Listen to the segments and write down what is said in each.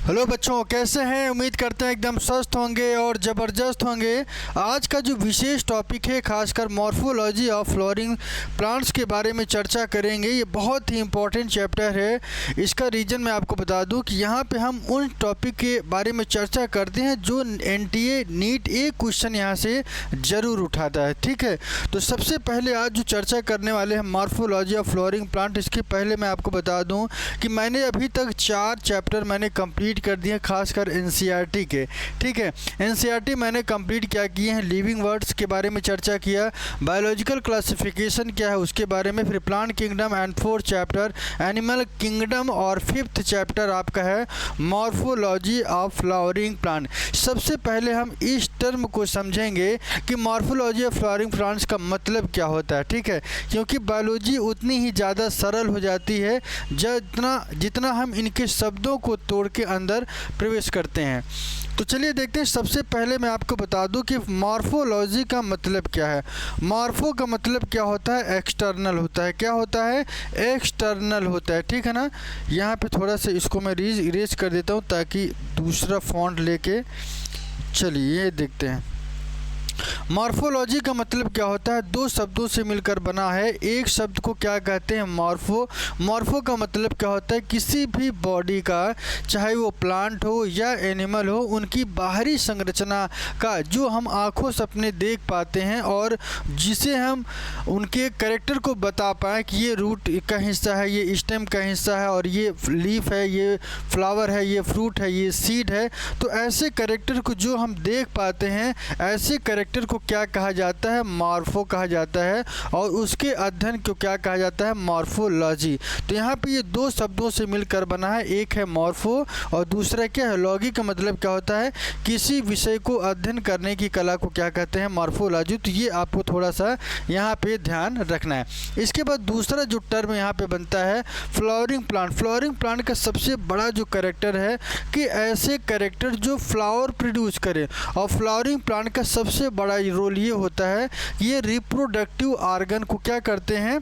Hello बच्चों, कैसे हैं? उम्मीद करते हैं एकदम स्वस्थ होंगे और ज़बरदस्त होंगे। आज का जो विशेष टॉपिक है, खासकर मॉर्फोलॉजी ऑफ फ्लोरिंग प्लांट्स के बारे में चर्चा करेंगे। ये बहुत ही इम्पोर्टेंट चैप्टर है। इसका रीज़न मैं आपको बता दूं कि यहाँ पे हम उन टॉपिक के बारे में चर्चा करते हैं जो एनटीए नीट एक क्वेश्चन यहाँ से ज़रूर उठाता है। ठीक है, तो सबसे पहले आज जो चर्चा करने वाले हैं मॉर्फोलॉजी ऑफ फ्लोरिंग प्लांट, इसके पहले मैं आपको बता दूँ कि मैंने अभी तक 4 चैप्टर मैंने कंप्लीट कर दिए, खासकर एनसीईआरटी के। ठीक है, एनसीईआरटी मैंने कंप्लीट क्या किए हैं, लिविंग वर्ड्स के बारे में चर्चा किया, बायोलॉजिकल क्लासिफिकेशन क्या है उसके बारे में, फिर plant kingdom and 4th chapter animal kingdom, और 5th चैप्टर आपका है मॉर्फोलॉजी ऑफ फ्लावरिंग प्लांट। सबसे पहले हम इस टर्म को समझेंगे कि मॉर्फोलॉजी ऑफ फ्लावरिंग प्लांट्स का मतलब क्या होता है। ठीक है, क्योंकि बायोलॉजी उतनी ही ज़्यादा सरल हो जाती है जितना हम इनके शब्दों को तोड़ के अंदर प्रवेश करते हैं। तो चलिए देखते हैं। सबसे पहले मैं आपको बता दूं कि मॉर्फोलॉजी का मतलब क्या है। मॉर्फो का मतलब क्या होता है? एक्सटर्नल होता है। क्या होता है? एक्सटर्नल होता है। ठीक है ना। यहाँ पे थोड़ा सा इसको मैं इरेज कर देता हूँ ताकि दूसरा फॉन्ट लेके चलिए देखते हैं। मॉर्फोलॉजी का मतलब क्या होता है? 2 शब्दों से मिलकर बना है। एक शब्द को क्या कहते हैं? मॉर्फो। मॉर्फो का मतलब क्या होता है? किसी भी बॉडी का, चाहे वो प्लांट हो या एनिमल हो, उनकी बाहरी संरचना का जो हम आँखों से अपने देख पाते हैं और जिसे हम उनके कैरेक्टर को बता पाएँ कि ये रूट का हिस्सा है, ये स्टेम का हिस्सा है, और ये लीफ है, ये फ्लावर है, ये फ्रूट है, ये सीड है। तो ऐसे कैरेक्टर को जो हम देख पाते हैं, ऐसे कैरेक्टर को क्या कहा जाता है? मॉर्फो कहा जाता है। और उसके अध्ययन को क्या कहा जाता है? मॉर्फोलॉजी। तो यहाँ पे ये 2 शब्दों से मिलकर बना है। एक है मॉर्फो और दूसरा क्या है? लॉजी का मतलब क्या होता है? किसी विषय को अध्ययन करने की कला को क्या कहते हैं? मॉर्फोलॉजी। तो ये आपको थोड़ा सा यहाँ पे ध्यान रखना है। इसके बाद दूसरा जो टर्म यहाँ पे बनता है फ्लावरिंग प्लांट। फ्लावरिंग प्लांट का सबसे बड़ा जो कैरेक्टर है कि ऐसे कैरेक्टर जो फ्लावर प्रोड्यूस करें। और फ्लावरिंग प्लांट का सबसे बड़ा रोल ये होता है, ये रिप्रोडक्टिव ऑर्गन को क्या करते हैं?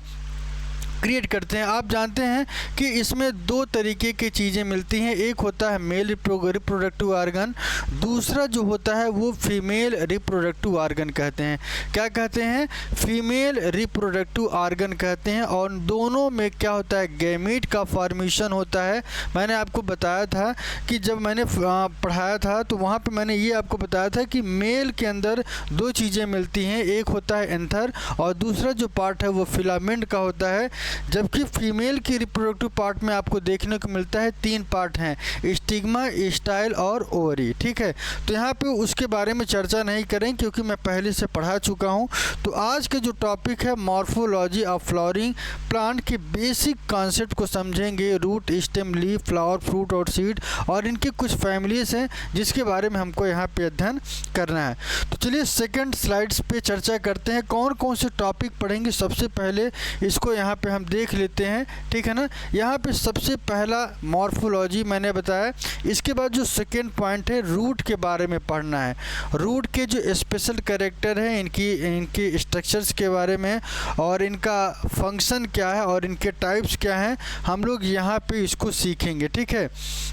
क्रिएट करते हैं। आप जानते हैं कि इसमें 2 तरीके की चीज़ें मिलती हैं। एक होता है मेल रिप्रोडक्टिव ऑर्गन, दूसरा जो होता है वो फीमेल रिप्रोडक्टिव ऑर्गन कहते हैं। क्या कहते हैं? फीमेल रिप्रोडक्टिव ऑर्गन कहते हैं। और दोनों में क्या होता है? गैमीट का फॉर्मेशन होता है। मैंने आपको बताया था कि जब मैंने पढ़ाया था तो वहाँ पर मैंने ये आपको बताया था कि मेल के अंदर 2 चीज़ें मिलती हैं। एक होता है एंथर और दूसरा जो पार्ट है वो फिलामेंट का होता है। जबकि फीमेल की रिप्रोडक्टिव पार्ट में आपको देखने को मिलता है 3 पार्ट हैं, स्टिग्मा, स्टाइल और ओवरी। ठीक है, तो यहाँ पे उसके बारे में चर्चा नहीं करें क्योंकि मैं पहले से पढ़ा चुका हूँ। तो आज का जो टॉपिक है मॉर्फोलॉजी ऑफ फ्लावरिंग प्लांट के बेसिक कॉन्सेप्ट को समझेंगे। Root, stem, leaf, flower, fruit और सीड, और इनके कुछ फैमिलीज हैं जिसके बारे में हमको यहाँ पे अध्ययन करना है। तो चलिए सेकेंड स्लाइड्स पे चर्चा करते हैं। कौन कौन से टॉपिक पढ़ेंगे सबसे पहले इसको यहाँ पे हम देख लेते हैं। ठीक है ना। यहाँ पे सबसे पहला मॉर्फोलॉजी मैंने बताया। इसके बाद जो सेकेंड पॉइंट है, रूट के बारे में पढ़ना है। रूट के जो स्पेशल कैरेक्टर हैं, इनकी स्ट्रक्चर्स के बारे में और इनका फंक्शन क्या है और इनके टाइप्स क्या हैं, हम लोग यहाँ पे इसको सीखेंगे। ठीक है,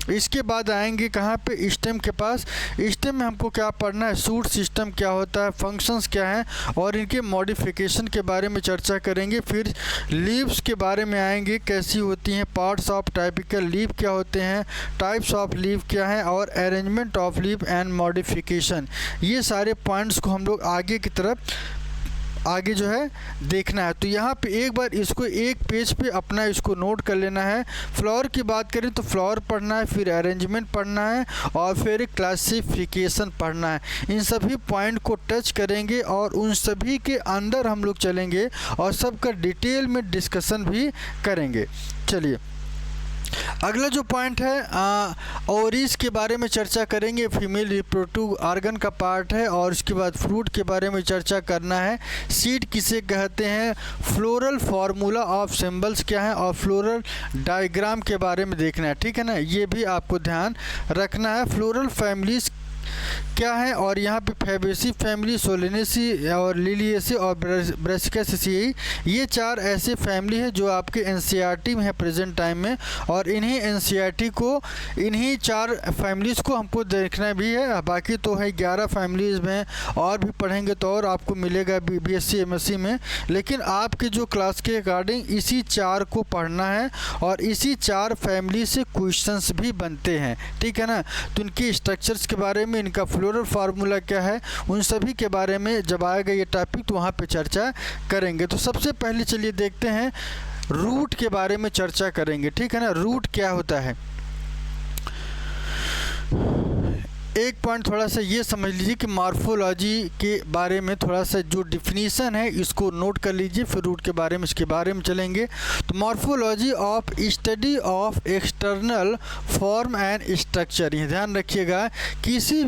इसके बाद आएंगे कहाँ पे? स्टेम के पास। स्टेम में हमको क्या पढ़ना है? शूट सिस्टम क्या होता है, फंक्शंस क्या हैं और इनके मॉडिफिकेशन के बारे में चर्चा करेंगे। फिर लीव्स के बारे में आएंगे, कैसी होती हैं, पार्ट्स ऑफ टाइपिकल लीफ क्या होते हैं, टाइप्स ऑफ लीफ क्या हैं, और arrangement of leaf and modification. ये सारे पॉइंट्स को हम लोग आगे की तरफ आगे जो है देखना है। तो यहाँ पे एक बार इसको एक पेज पे अपना इसको नोट कर लेना है। फ्लावर की बात करें तो फ्लावर पढ़ना है, फिर अरेंजमेंट पढ़ना है और फिर क्लासिफिकेशन पढ़ना है। इन सभी पॉइंट को टच करेंगे और उन सभी के अंदर हम लोग चलेंगे और सबका डिटेल में डिस्कशन भी करेंगे। चलिए अगला जो पॉइंट है ओवरीज के बारे में चर्चा करेंगे। फीमेल रिप्रोडक्टिव ऑर्गन का पार्ट है। और उसके बाद फ्रूट के बारे में चर्चा करना है। सीड किसे कहते हैं, फ्लोरल फार्मूला ऑफ सिंबल्स क्या है और फ्लोरल डायग्राम के बारे में देखना है। ठीक है ना, ये भी आपको ध्यान रखना है। फ्लोरल फैमिलीज क्या है। और यहाँ पे फैबेसी फैमिली, सोलेनेसी और लिलिएसी और ब्रासिकेसियाई, ये 4 ऐसे फैमिली है जो आपके एनसीईआरटी में है प्रेजेंट टाइम में। और इन्हीं एनसीईआरटी को, इन्हीं 4 फैमिलीज़ को हमको देखना भी है। बाकी तो है 11 फैमिलीज़ में, और भी पढ़ेंगे तो और आपको मिलेगा बीएससी एमएससी में। लेकिन आपके जो क्लास के अकॉर्डिंग इसी 4 को पढ़ना है और इसी 4 फैमिली से क्वेश्चंस भी बनते हैं, ठीक है ना। तो इनकी स्ट्रक्चर्स के बारे में, इनका फ्लोरल फार्मूला क्या है, उन सभी के बारे में जब आएगा ये टॉपिक तो वहाँ पे चर्चा करेंगे। तो सबसे पहले चलिए देखते हैं रूट के बारे में चर्चा करेंगे, ठीक है ना। रूट क्या होता है, एक पॉइंट थोड़ा सा ये समझ लीजिए कि मॉर्फोलॉजी के बारे में थोड़ा सा जो डिफिनीसन है इसको नोट कर लीजिए, फिर रूट के बारे में, इसके बारे में चलेंगे। तो morphology of study of external form and structure, ये ध्यान रखिएगा, किसी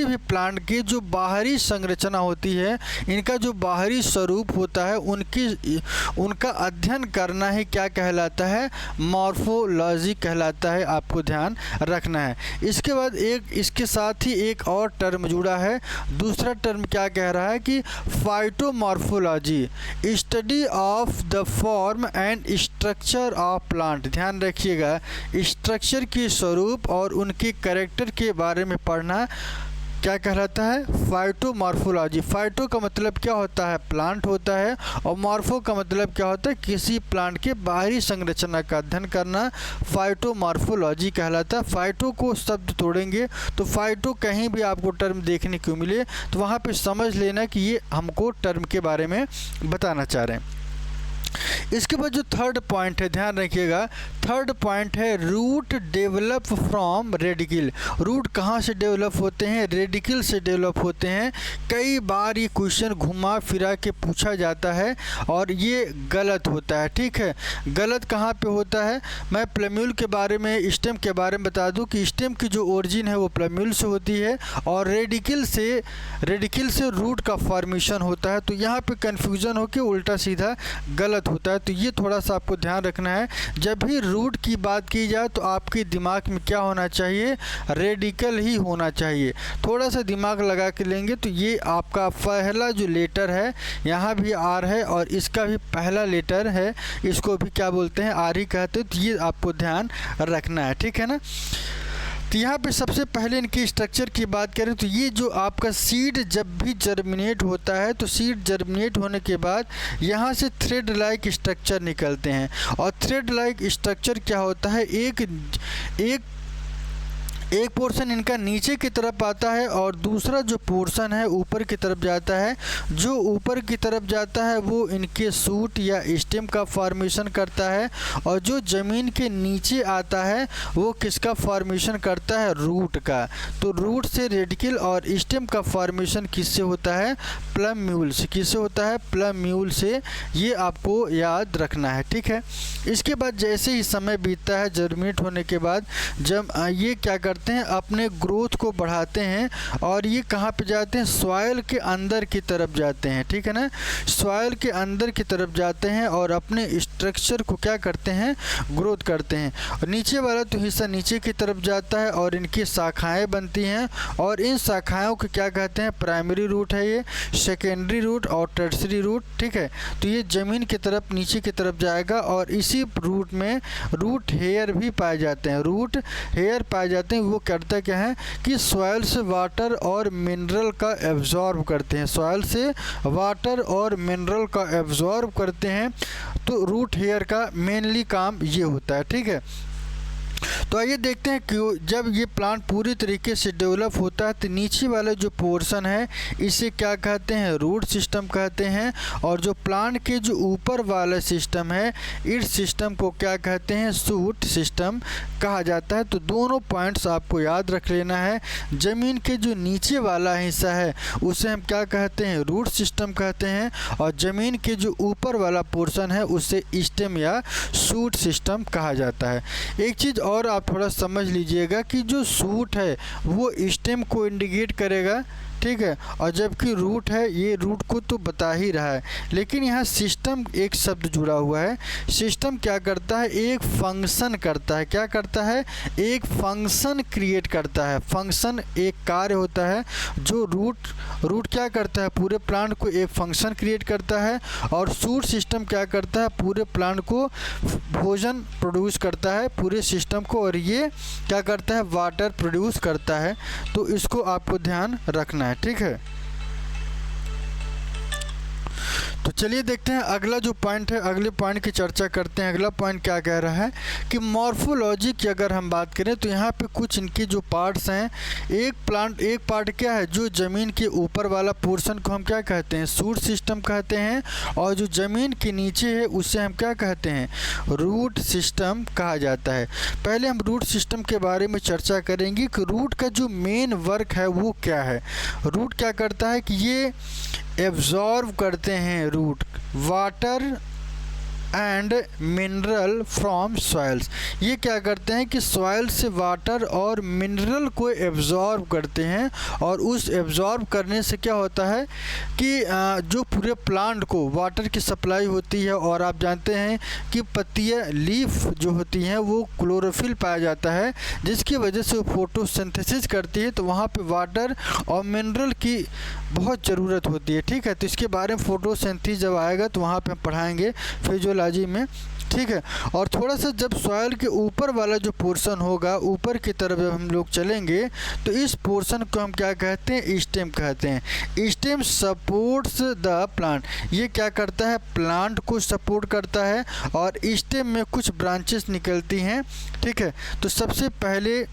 भी प्लांट की जो बाहरी संरचना होती है, इनका जो बाहरी स्वरूप होता है, उनका अध्ययन करना ही क्या कहलाता है, मॉर्फोलॉजी कहलाता है। आपको ध्यान रखना है। इसके बाद इसके साथ ही एक और टर्म जुड़ा है, दूसरा टर्म क्या कह रहा है कि phytomorphology, study of the form and structure of plant. ध्यान रखिएगा, स्ट्रक्चर की स्वरूप और उनके कैरेक्टर के बारे में पढ़ना क्या कहलाता है, फाइटोमॉर्फोलॉजी। फाइटो का मतलब क्या होता है, प्लांट होता है, और मॉर्फो का मतलब क्या होता है, किसी प्लांट के बाहरी संरचना का अध्ययन करना, फाइटोमॉर्फोलॉजी कहलाता है। फाइटो को शब्द तोड़ेंगे तो फाइटो कहीं भी आपको टर्म देखने को मिले तो वहाँ पे समझ लेना कि ये हमको टर्म के बारे में बताना चाह रहे हैं। इसके बाद जो थर्ड पॉइंट है, ध्यान रखिएगा, थर्ड पॉइंट है root develop from radical. Root कहाँ से डेवलप होते हैं, रेडिकल से डेवलप होते हैं। कई बार ये क्वेश्चन घुमा फिरा के पूछा जाता है और ये गलत होता है, ठीक है। गलत कहाँ पे होता है, मैं प्लम्यूल के बारे में, स्टेम के बारे में बता दूं कि स्टेम की जो ओरिजिन है वो प्लम्यूल से होती है और रेडिकल से रूट का फॉर्मेशन होता है। तो यहाँ पे कन्फ्यूज़न हो के उल्टा सीधा गलत होता है। तो ये थोड़ा सा आपको ध्यान रखना है, जब भी रूट की बात की जाए तो आपके दिमाग में क्या होना चाहिए, रेडिकल ही होना चाहिए। थोड़ा सा दिमाग लगा के लेंगे तो ये आपका पहला जो लेटर है, यहाँ भी आर है और इसका भी पहला लेटर है, इसको भी क्या बोलते हैं, आर ही कहते हैं। तो ये आपको ध्यान रखना है, ठीक है ना। तो यहाँ पे सबसे पहले इनकी स्ट्रक्चर की बात करें तो ये जो आपका सीड जब भी जर्मिनेट होता है तो सीड जर्मिनेट होने के बाद यहाँ से थ्रेड लाइक स्ट्रक्चर निकलते हैं। और थ्रेड लाइक स्ट्रक्चर क्या होता है, एक पोर्शन इनका नीचे की तरफ आता है और दूसरा जो पोर्शन है ऊपर की तरफ जाता है। जो ऊपर की तरफ जाता है वो इनके सूट या स्टेम का फॉर्मेशन करता है और जो ज़मीन के नीचे आता है वो किसका फॉर्मेशन करता है, रूट का। तो रूट से रेडिकल और स्टेम का फॉर्मेशन किससे होता है, प्लम्यूल से। किससे होता है, प्लम्यूल से। ये आपको याद रखना है, ठीक है। इसके बाद जैसे ही समय बीतता है जर्मिनेट होने के बाद, जब ये क्या करते हैं, अपने ग्रोथ को बढ़ाते हैं और ये कहाँ पे जाते हैं, सॉइल के अंदर की तरफ जाते हैं, ठीक है ना। सॉइल के अंदर की तरफ जाते हैं और अपने स्ट्रक्चर को क्या करते हैं, ग्रोथ करते हैं। और नीचे वाला तो हिस्सा नीचे की तरफ जाता है और इनकी शाखाएं बनती हैं और इन शाखाओं को क्या कहते हैं, प्राइमरी रूट है ये, सेकेंडरी रूट और टर्सरी रूट, ठीक है। तो ये ज़मीन की तरफ नीचे की तरफ जाएगा और इसी रूट में रूट हेयर भी पाए जाते हैं। रूट हेयर पाए जाते हैं, वो करता क्या है कि सॉइल से वाटर और मिनरल का एब्जॉर्ब करते हैं। सॉइल से वाटर और मिनरल का एब्जॉर्ब करते हैं। तो रूट हेयर का मेनली काम ये होता है, ठीक है। तो आइए देखते हैं कि जब ये प्लांट पूरी तरीके से डेवलप होता है तो नीचे वाला जो पोर्शन है इसे क्या कहते हैं, रूट सिस्टम कहते हैं। और जो प्लांट के जो ऊपर वाला सिस्टम है इस सिस्टम को क्या कहते हैं, शूट सिस्टम कहा जाता है। तो दोनों पॉइंट्स आपको याद रख लेना है। ज़मीन के जो नीचे वाला हिस्सा है उसे हम क्या कहते हैं, रूट सिस्टम कहते हैं और ज़मीन के जो ऊपर वाला पोर्शन है उसे स्टेम या शूट सिस्टम कहा जाता है। एक चीज़ और आप थोड़ा समझ लीजिएगा कि जो सूट है वो स्टेम को इंडिकेट करेगा, ठीक है, और जबकि रूट है ये रूट को तो बता ही रहा है, लेकिन यहाँ सिस्टम एक शब्द जुड़ा हुआ है। सिस्टम क्या करता है, एक फंक्शन करता है। क्या करता है, एक फंक्शन क्रिएट करता है। फंक्शन एक कार्य होता है जो रूट क्या करता है, पूरे प्लांट को एक फंक्शन क्रिएट करता है, और शूट सिस्टम क्या करता है, पूरे प्लांट को भोजन प्रोड्यूस करता है पूरे सिस्टम को, और ये क्या करता है, वाटर प्रोड्यूस करता है। तो इसको आपको ध्यान रखना है, ठीक है। तो चलिए देखते हैं अगला जो पॉइंट है, अगले पॉइंट की चर्चा करते हैं। अगला पॉइंट क्या कह रहा है कि मॉर्फोलॉजी की अगर हम बात करें तो यहाँ पे कुछ इनके जो पार्ट्स हैं, एक पार्ट क्या है, जो ज़मीन के ऊपर वाला पोर्शन को हम क्या कहते हैं, शूट सिस्टम कहते हैं, और जो ज़मीन के नीचे है उसे हम क्या कहते हैं, रूट सिस्टम कहा जाता है। पहले हम रूट सिस्टम के बारे में चर्चा करेंगे कि रूट का जो मेन वर्क है वो क्या है। रूट क्या करता है कि ये एब्जॉर्व करते हैं root water and mineral from soils. ये क्या करते हैं कि सॉइल से वाटर और मिनरल को एब्जॉर्ब करते हैं, और उस एब्जॉर्ब करने से क्या होता है कि जो पूरे प्लांट को वाटर की सप्लाई होती है, और आप जानते हैं कि पत्तियाँ लीफ जो होती हैं वो क्लोरोफिल पाया जाता है, जिसकी वजह से वो फोटोसिंथेसिस करती है, तो वहाँ पे वाटर और मिनरल की बहुत ज़रूरत होती है, ठीक है। तो इसके बारे में फोटोसिंथेसिस जब आएगा तो वहाँ पे हम पढ़ाएंगे फिजियोलॉजी में, ठीक है। और थोड़ा सा जब सॉइल के ऊपर वाला जो पोर्शन होगा, ऊपर की तरफ जब हम लोग चलेंगे तो इस पोर्शन को हम क्या कहते हैं, स्टेम कहते हैं। Stem supports the plant. ये क्या करता है, प्लांट को सपोर्ट करता है, और स्टेम में कुछ ब्रांचेस निकलती हैं, ठीक है। तो सबसे पहले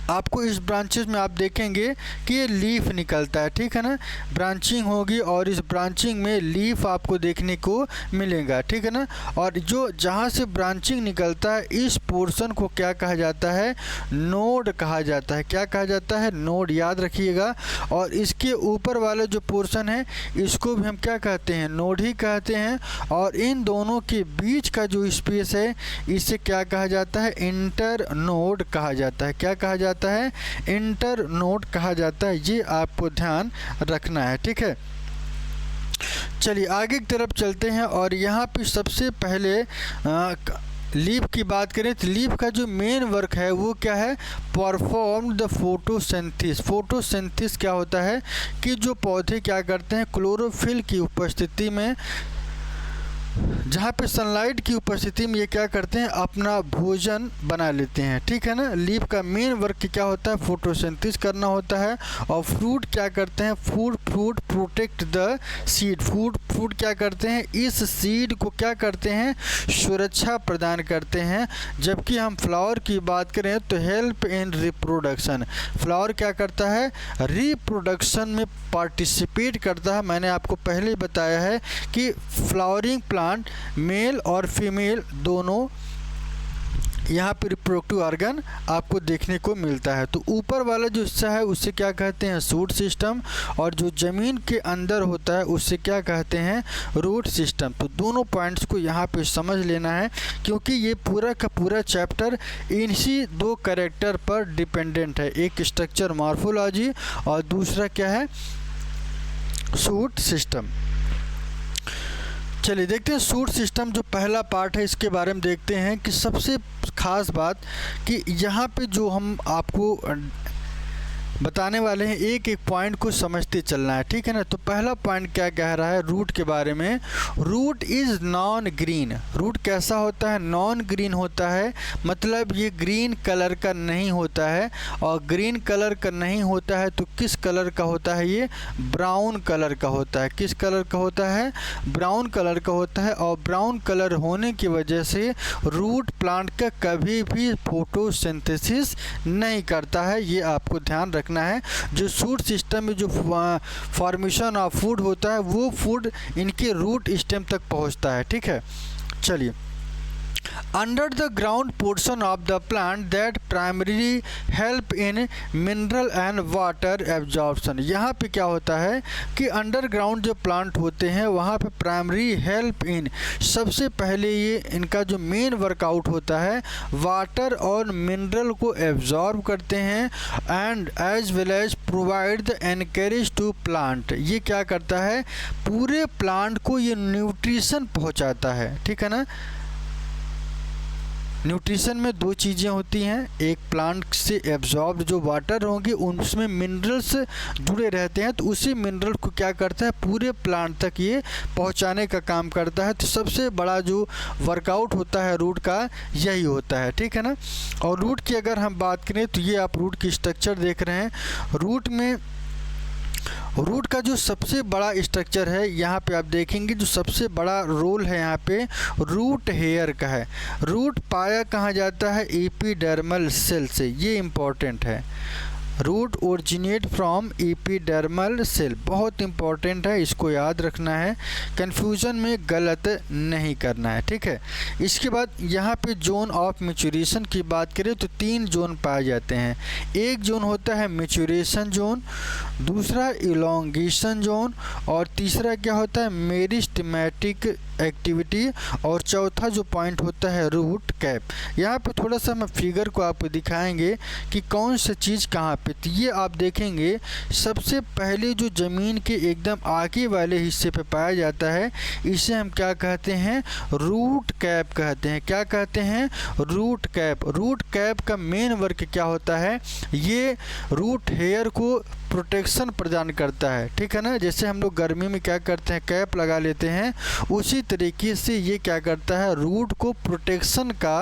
आपको इस ब्रांचेस में आप देखेंगे कि ये लीफ निकलता है, ठीक है ना, ब्रांचिंग होगी, और इस ब्रांचिंग में लीफ आपको देखने को मिलेगा, ठीक है ना। और जो जहाँ से ब्रांचिंग निकलता है इस पोर्शन को क्या कहा जाता है, नोड कहा जाता है। क्या कहा जाता है, नोड, याद रखिएगा। और इसके ऊपर वाला जो पोर्शन है इसको भी हम क्या कहते हैं, नोड ही कहते हैं। और इन दोनों के बीच का जो स्पेस है इसे क्या कहा जाता है, इंटर नोड कहा जाता है। क्या कहा जाता है, इंटर नोड कहा जाता है। ये आपको ध्यान रखना है, ठीक है। चलिए आगे की तरफ चलते हैं, और यहाँ पे सबसे पहले लीफ की बात करें तो लीफ का जो मेन वर्क है वो क्या है, परफॉर्म द फोटोसिंथेसिस। फोटोसिंथेसिस क्या होता है कि जो पौधे क्या करते हैं, क्लोरोफिल की उपस्थिति में, जहाँ पे सनलाइट की उपस्थिति में ये क्या करते हैं, अपना भोजन बना लेते हैं, ठीक है ना। लीफ का मेन वर्क क्या होता है, फोटोसिंथेसिस करना होता है। और फ्रूट क्या करते हैं, fruit protect the seed. Fruit क्या करते हैं, इस सीड को क्या करते हैं, सुरक्षा प्रदान करते हैं। जबकि हम फ्लावर की बात करें तो हेल्प इन रिप्रोडक्शन। फ्लावर क्या करता है, रिप्रोडक्शन में पार्टिसिपेट करता है। मैंने आपको पहले ही बताया है कि फ्लावरिंग प्लांट मेल और फीमेल दोनों यहाँ पे रिप्रोडक्टिव ऑर्गन आपको देखने को मिलता है। तो ऊपर वाला जो हिस्सा है उससे क्या कहते हैं, शूट सिस्टम, और जो ज़मीन के अंदर होता है उससे क्या कहते हैं, रूट सिस्टम। तो दोनों पॉइंट्स को यहाँ पे समझ लेना है, क्योंकि ये पूरा का पूरा चैप्टर इन्हीं दो कैरेक्टर पर डिपेंडेंट है। एक स्ट्रक्चर मॉर्फोलॉजी और दूसरा क्या है, शूट सिस्टम। चलिए देखते हैं शूट सिस्टम जो पहला पार्ट है इसके बारे में देखते हैं कि सबसे ख़ास बात कि यहाँ पे जो हम आपको बताने वाले हैं, एक एक पॉइंट को समझते चलना है, ठीक है ना। तो पहला पॉइंट क्या कह रहा है रूट के बारे में, root is non green. Root कैसा होता है, नॉन ग्रीन होता है, मतलब ये ग्रीन कलर का नहीं होता है। और ग्रीन कलर का नहीं होता है तो किस कलर का होता है, ये ब्राउन कलर का होता है। किस कलर का होता है, ब्राउन कलर का होता है। और ब्राउन कलर होने की वजह से रूट प्लांट का कभी भी फोटोसिंथेसिस नहीं करता है, ये आपको ध्यान रखना है। जो शूट सिस्टम में जो फॉर्मेशन ऑफ फूड होता है वो फूड इनके रूट स्टेम तक पहुंचता है, ठीक है। चलिए under the ground portion of the plant that primary help in mineral and water absorption. यहाँ पे क्या होता है कि अंडरग्राउंड जो प्लांट होते हैं वहाँ पे प्राइमरी हेल्प इन, सबसे पहले ये इनका जो मेन वर्कआउट होता है वाटर और मिनरल को एब्जॉर्ब करते हैं and as well as provide the anchorage to plant. ये क्या करता है, पूरे प्लांट को ये न्यूट्रिशन पहुँचाता है, ठीक है ना। न्यूट्रिशन में दो चीज़ें होती हैं, एक प्लांट से एब्जॉर्ब जो वाटर होंगे उनमें मिनरल्स जुड़े रहते हैं, तो उसी मिनरल को क्या करता है पूरे प्लांट तक ये पहुंचाने का काम करता है। तो सबसे बड़ा जो वर्कआउट होता है रूट का यही होता है, ठीक है ना। और रूट की अगर हम बात करें तो ये आप रूट की स्ट्रक्चर देख रहे हैं। रूट का जो सबसे बड़ा स्ट्रक्चर है यहाँ पे आप देखेंगे, जो सबसे बड़ा रोल है यहाँ पे रूट हेयर का है। रूट पाया कहाँ जाता है, एपिडर्मल सेल से, ये इम्पॉर्टेंट है। Root originate from epidermal cell, बहुत इंपॉर्टेंट है, इसको याद रखना है, कन्फ्यूज़न में गलत नहीं करना है, ठीक है। इसके बाद यहाँ पे जोन ऑफ मैच्योरेशन की बात करें तो 3 जोन पाए जाते हैं। एक जोन होता है मैच्योरेशन जोन, दूसरा इलोंगेशन जोन, और तीसरा क्या होता है मेरिस्टेमेटिक एक्टिविटी, और चौथा जो पॉइंट होता है रूट कैप। यहाँ पे थोड़ा सा हम फिगर को आपको दिखाएंगे कि कौन सा चीज़ कहाँ पे, तो ये आप देखेंगे सबसे पहले जो ज़मीन के एकदम आगे वाले हिस्से पे पाया जाता है इसे हम क्या कहते हैं, रूट कैप कहते हैं। क्या कहते हैं, रूट कैप। रूट कैप का मेन वर्क क्या होता है, ये रूट हेयर को प्रोटेक्शन प्रदान करता है, ठीक है ना। जैसे हम लोग गर्मी में क्या करते हैं कैप लगा लेते हैं, उसी तरीके से ये क्या करता है रूट को प्रोटेक्शन का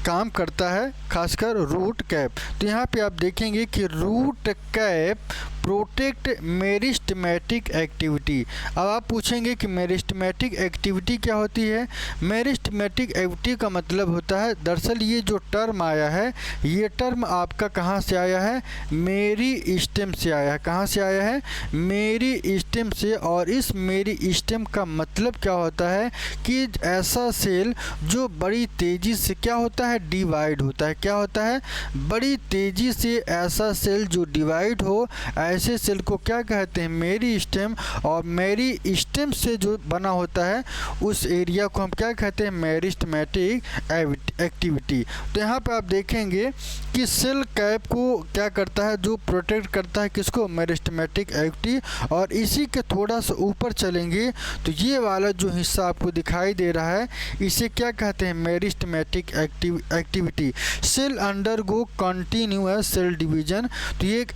काम करता है, खासकर रूट कैप। तो यहाँ पे आप देखेंगे कि root cap protect meristematic activity. अब आप पूछेंगे कि मेरिस्टेमेटिक एक्टिविटी क्या होती है। मेरिस्टेमेटिक एक्टिविटी का मतलब होता है, दरअसल ये जो टर्म आया है ये टर्म आपका कहाँ से आया है, मेरी स्टेम से आया है। कहाँ से आया है, मेरी स्टेम से। और इस मेरी स्टेम का मतलब क्या होता है कि ऐसा सेल जो बड़ी तेज़ी से क्या होता है डिवाइड होता है। क्या होता है, बड़ी तेज़ी से ऐसा सेल जो डिवाइड हो, ऐसे सेल को क्या कहते हैं मेरी स्टेम। और मेरी स्टेम से जो बना होता है उस एरिया को हम क्या कहते हैं मेरिस्टेमेटिक एक्टिविटी। तो यहाँ पे आप देखेंगे कि सेल कैप को क्या करता है, जो प्रोटेक्ट करता है किसको, मेरिस्टेमेटिक एक्टिविटी। और इसी के थोड़ा सा ऊपर चलेंगे तो ये वाला जो हिस्सा आपको दिखाई दे रहा है इसे क्या कहते हैं meristematic activity. Cell undergo continuous cell division. तो ये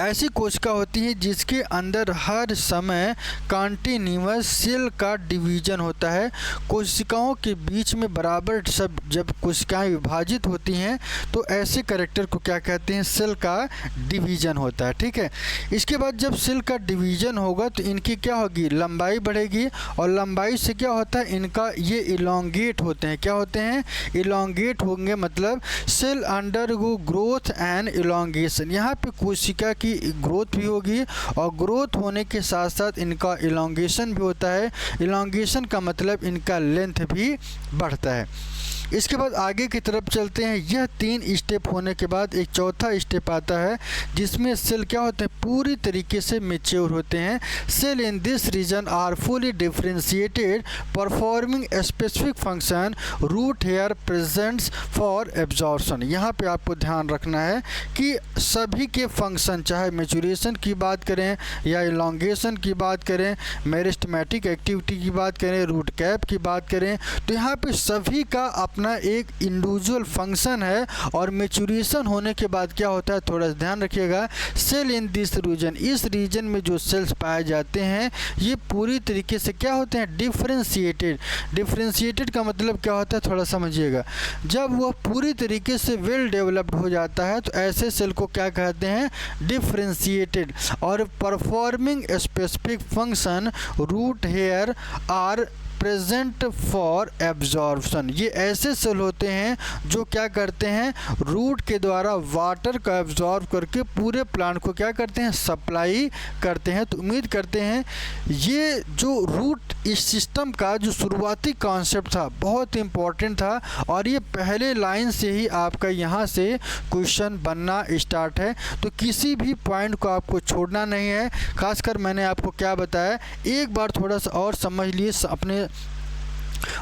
ऐसी कोशिका होती है जिसके अंदर हर समय कंटिन्यूअस सेल का डिवीजन होता है। कोशिकाओं के बीच में बराबर सब जब कोशिकाएं विभाजित होती हैं तो ऐसे कैरेक्टर को क्या कहते हैं, सेल का डिवीजन होता है, ठीक है। इसके बाद जब सेल का डिवीजन होगा तो इनकी क्या होगी, लंबाई बढ़ेगी, और लंबाई से क्या होता है इनका ये इलोंगेट होते हैं। क्या होते हैं, इलोंगेट होंगे, मतलब cell undergo growth and elongation. यहाँ पे कोशिका की ग्रोथ भी होगी और ग्रोथ होने के साथ साथ इनका इलोंगेशन भी होता है। इलोंगेशन का मतलब इनका लेंथ भी बढ़ता है। इसके बाद आगे की तरफ चलते हैं। यह 3 स्टेप होने के बाद एक चौथा स्टेप आता है जिसमें सेल क्या होते हैं, पूरी तरीके से मैच्योर होते हैं। Cell in this region are fully differentiated performing specific function root hair presents for absorption. यहाँ पे आपको ध्यान रखना है कि सभी के फंक्शन, चाहे मैच्योरेशन की बात करें या इलोंगेशन की बात करें, मेरिस्टेमेटिक एक्टिविटी की बात करें, रूट कैप की बात करें, तो यहाँ पे सभी का अपना एक इंडिविजुअल फंक्शन है। और मैच्योरेशन होने के बाद क्या होता है, थोड़ा सा ध्यान रखिएगा, सेल इन दिस रीजन, इस रीजन में जो सेल्स पाए जाते हैं ये पूरी तरीके से क्या होते हैं, डिफरेंशिएटेड। डिफरेंशिएटेड का मतलब क्या होता है, थोड़ा समझिएगा, जब वह पूरी तरीके से वेल डेवलप्ड हो जाता है तो ऐसे सेल को क्या कहते हैं, डिफरेंशिएटेड। और performing specific function root hair are present for absorption. ये ऐसे सेल होते हैं जो क्या करते हैं, रूट के द्वारा वाटर का एब्जॉर्ब करके पूरे प्लांट को क्या करते हैं, सप्लाई करते हैं। तो उम्मीद करते हैं ये जो रूट इस सिस्टम का जो शुरुआती कॉन्सेप्ट था बहुत इम्पोर्टेंट था और ये पहले लाइन से ही आपका यहाँ से क्वेश्चन बनना स्टार्ट है। तो किसी भी पॉइंट को आपको छोड़ना नहीं है। खासकर मैंने आपको क्या बताया, एक बार थोड़ा सा और समझ लिए। अपने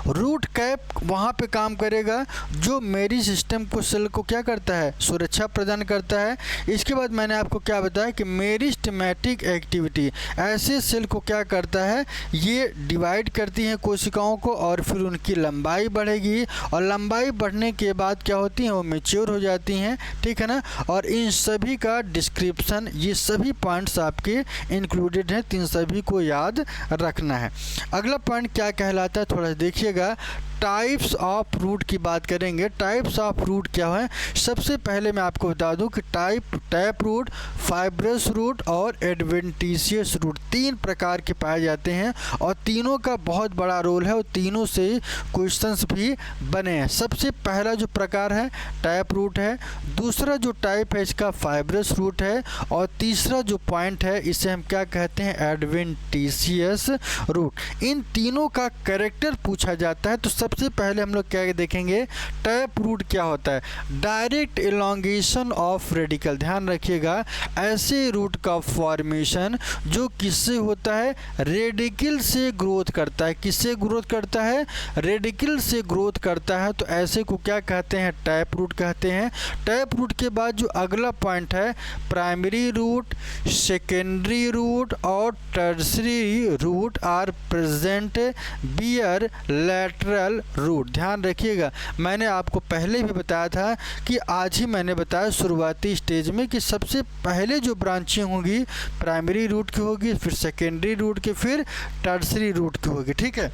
रूट कैप वहाँ पे काम करेगा जो मेरी सिस्टम को सेल को क्या करता है, सुरक्षा प्रदान करता है। इसके बाद मैंने आपको क्या बताया कि मेरिस्टेमेटिक एक्टिविटी ऐसे सेल को क्या करता है, ये डिवाइड करती हैं कोशिकाओं को और फिर उनकी लंबाई बढ़ेगी और लंबाई बढ़ने के बाद क्या होती हैं, वो मैच्योर हो जाती हैं, ठीक है ना। और इन सभी का डिस्क्रिप्शन, ये सभी पॉइंट्स आपके इंक्लूडेड हैं, इन सभी को याद रखना है। अगला पॉइंट क्या कहलाता है, थोड़ा देखिएगा। टाइप्स ऑफ रूट की बात करेंगे। टाइप्स ऑफ रूट क्या है, सबसे पहले मैं आपको बता दूं कि टैप रूट, फाइब्रस रूट और एडवेंटिशियस रूट 3 प्रकार के पाए जाते हैं और तीनों का बहुत बड़ा रोल है और तीनों से क्वेश्चंस भी बने हैं। सबसे पहला जो प्रकार है टैप रूट है, दूसरा जो टाइप है इसका फाइब्रस रूट है और तीसरा जो पॉइंट है इसे हम क्या कहते हैं, एडवेंटिशियस रूट। इन तीनों का कैरेक्टर पूछा जाता है। तो सबसे पहले हम लोग क्या देखेंगे, टैप रूट क्या होता है, डायरेक्ट एलोंगेशन ऑफ रेडिकल। ध्यान रखिएगा, ऐसे रूट का फॉर्मेशन जो किससे होता है, रेडिकल से ग्रोथ करता है। किससे ग्रोथ करता है, रेडिकल से ग्रोथ करता है। तो ऐसे को क्या कहते हैं, टैप रूट कहते हैं। टैप रूट के बाद जो अगला पॉइंट है, प्राइमरी रूट, सेकेंडरी रूट और tertiary root are present bear lateral root. ध्यान रखिएगा, मैंने आपको पहले भी बताया था कि आज ही मैंने बताया शुरुआती स्टेज में कि सबसे पहले जो ब्रांचिंग होगी प्राइमरी रूट की होगी, फिर सेकेंडरी रूट की, फिर टर्सरी रूट की होगी, ठीक है।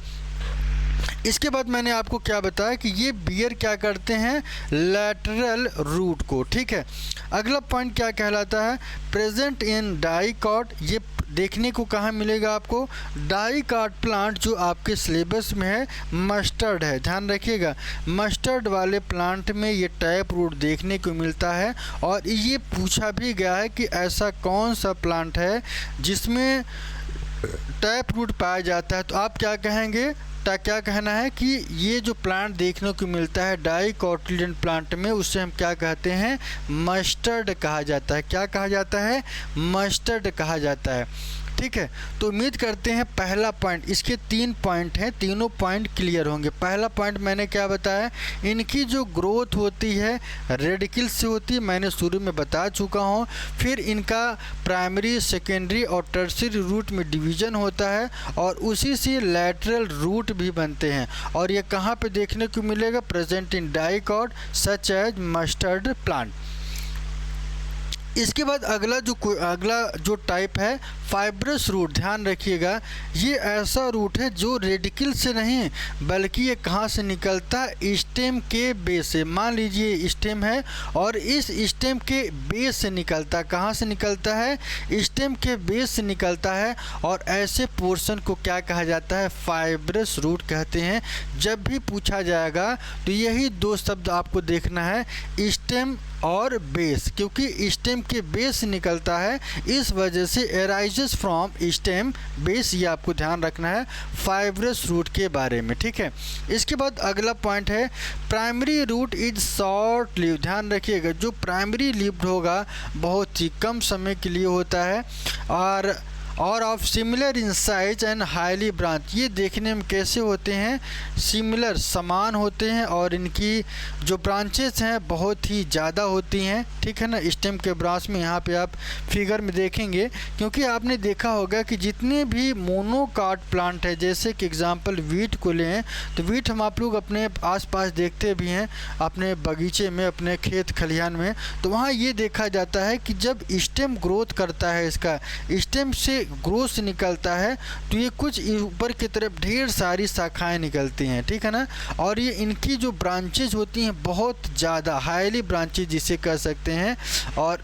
इसके बाद मैंने आपको क्या बताया कि ये बियर क्या करते हैं, लैटरल रूट को, ठीक है। अगला पॉइंट क्या कहलाता है, प्रेजेंट इन डाइकॉट। ये देखने को कहाँ मिलेगा आपको, डाइकॉट प्लांट जो आपके सिलेबस में है मस्टर्ड है। ध्यान रखिएगा, मस्टर्ड वाले प्लांट में ये टैप रूट देखने को मिलता है और ये पूछा भी गया है कि ऐसा कौन सा प्लांट है जिसमें टैप रूट पाया जाता है। तो आप क्या कहेंगे, क्या कहना है कि ये जो प्लांट देखने को मिलता है डाइकोटिलिडन प्लांट में, उससे हम क्या कहते हैं, मस्टर्ड कहा जाता है। क्या कहा जाता है, मस्टर्ड कहा जाता है, ठीक है। तो उम्मीद करते हैं पहला पॉइंट, इसके 3 पॉइंट हैं, तीनों पॉइंट क्लियर होंगे। पहला पॉइंट मैंने क्या बताया, इनकी जो ग्रोथ होती है रेडिकल से होती है, मैंने शुरू में बता चुका हूँ। फिर इनका प्राइमरी, सेकेंडरी और टर्सरी रूट में डिवीज़न होता है और उसी से लैटरल रूट भी बनते हैं और ये कहाँ पे देखने को मिलेगा, present in dicot such as mustard plant. इसके बाद अगला जो टाइप है फाइब्रस रूट। ध्यान रखिएगा, ये ऐसा रूट है जो रेडिकल से नहीं बल्कि ये कहाँ से निकलता है, स्टेम के बेस से। मान लीजिए स्टेम है और इस स्टेम के बेस से निकलता है। कहाँ से निकलता है, स्टेम के बेस से निकलता है और ऐसे पोर्शन को क्या कहा जाता है, फाइब्रस रूट कहते हैं। जब भी पूछा जाएगा तो यही 2 शब्द आपको देखना है, स्टेम और बेस, क्योंकि स्टेम के बेस निकलता है, इस वजह से एराइजेस फ्रॉम स्टेम बेस। ये आपको ध्यान रखना है फाइब्रस रूट के बारे में, ठीक है। इसके बाद अगला पॉइंट है primary root is short lived. ध्यान रखिएगा, जो प्राइमरी लिव्ड होगा बहुत ही कम समय के लिए होता है और of similar in size and highly branch. ये देखने में कैसे होते हैं, सिमिलर, समान होते हैं और इनकी जो ब्रांचेस हैं बहुत ही ज़्यादा होती हैं, ठीक है ना। स्टेम के ब्रांच में यहाँ पे आप फिगर में देखेंगे, क्योंकि आपने देखा होगा कि जितने भी मोनोकाट प्लांट है, जैसे कि एग्जांपल वीट को लें तो वीट हम आप लोग अपने आसपास देखते भी हैं, अपने बगीचे में, अपने खेत खलिहान में। तो वहाँ ये देखा जाता है कि जब स्टेम ग्रोथ करता है, इसका स्टेम से ग्रोथ से निकलता है तो ये कुछ ऊपर की तरफ ढेर सारी शाखाएं निकलती हैं, ठीक है ना। और ये इनकी जो ब्रांचेज होती हैं बहुत ज़्यादा, हाईली ब्रांचेज जिसे कह सकते हैं। और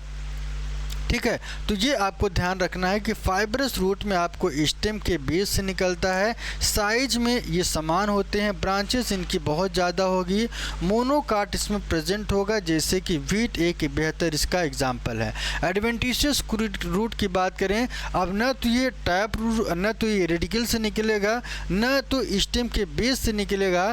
ठीक है। तो ये आपको ध्यान रखना है कि फाइब्रस रूट में आपको स्टेम के बेस से निकलता है, साइज में ये समान होते हैं, ब्रांचेस इनकी बहुत ज़्यादा होगी, मोनोकाट इसमें प्रेजेंट होगा, जैसे कि वीट एक बेहतर इसका एग्जाम्पल है। एडवेंटिशियस रूट की बात करें, अब न तो ये टैप रूट, न तो ये रेडिकल से निकलेगा, न तो स्टेम के बेस से निकलेगा,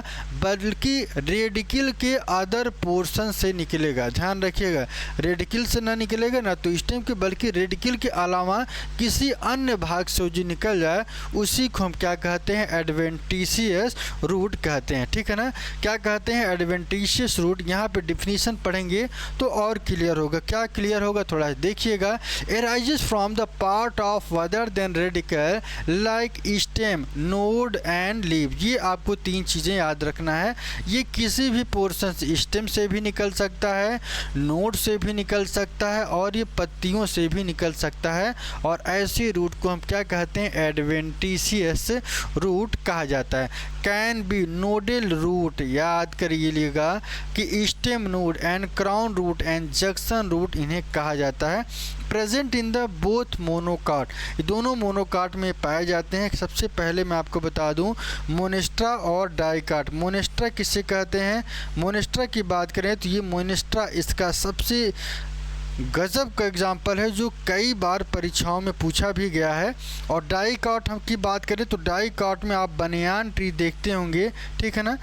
बल्कि रेडिकल के अदर पोर्शन से निकलेगा। ध्यान रखिएगा, रेडिकल से ना निकलेगा ना तो स्टेम के, बल्कि रेडिकल के अलावा किसी अन्य भाग से जो निकल जाए उसी को हम क्या कहते हैं, एडवेंटिशियस रूट कहते हैं। ठीक है ना, क्या कहते हैं, एडवेंटिशियस रूट। यहाँ पे डिफिनीशन पढ़ेंगे तो और क्लियर होगा। क्या क्लियर होगा, थोड़ा देखिएगा। Arises from the part of other than radical like stem, node and leave. ये आपको तीन चीज़ें याद रखना है। ये किसी भी पोर्शन से, स्टेम से भी निकल सकता है, नोड से भी निकल सकता है, और ये पत्तियों से भी निकल सकता है। और ऐसे रूट को हम क्या कहते हैं, एडवेंटिशियस रूट कहा जाता है। कैन बी नोडल रूट, याद करिएगा कि stem node and crown root and junction root इन्हें कहा जाता है। Present in the both monocot, दोनों मोनोकाट में पाए जाते हैं। सबसे पहले मैं आपको बता दूं, मोनेस्ट्रा और डाइकाट। मोनेस्ट्रा किसे कहते हैं, मोनेस्ट्रा की बात करें तो ये मोनेस्ट्रा इसका सबसे गजब का एग्जाम्पल है, जो कई बार परीक्षाओं में पूछा भी गया है। और डाइकाट हम की बात करें तो डाइकाट में आप बनियान ट्री देखते होंगे, ठीक है ना।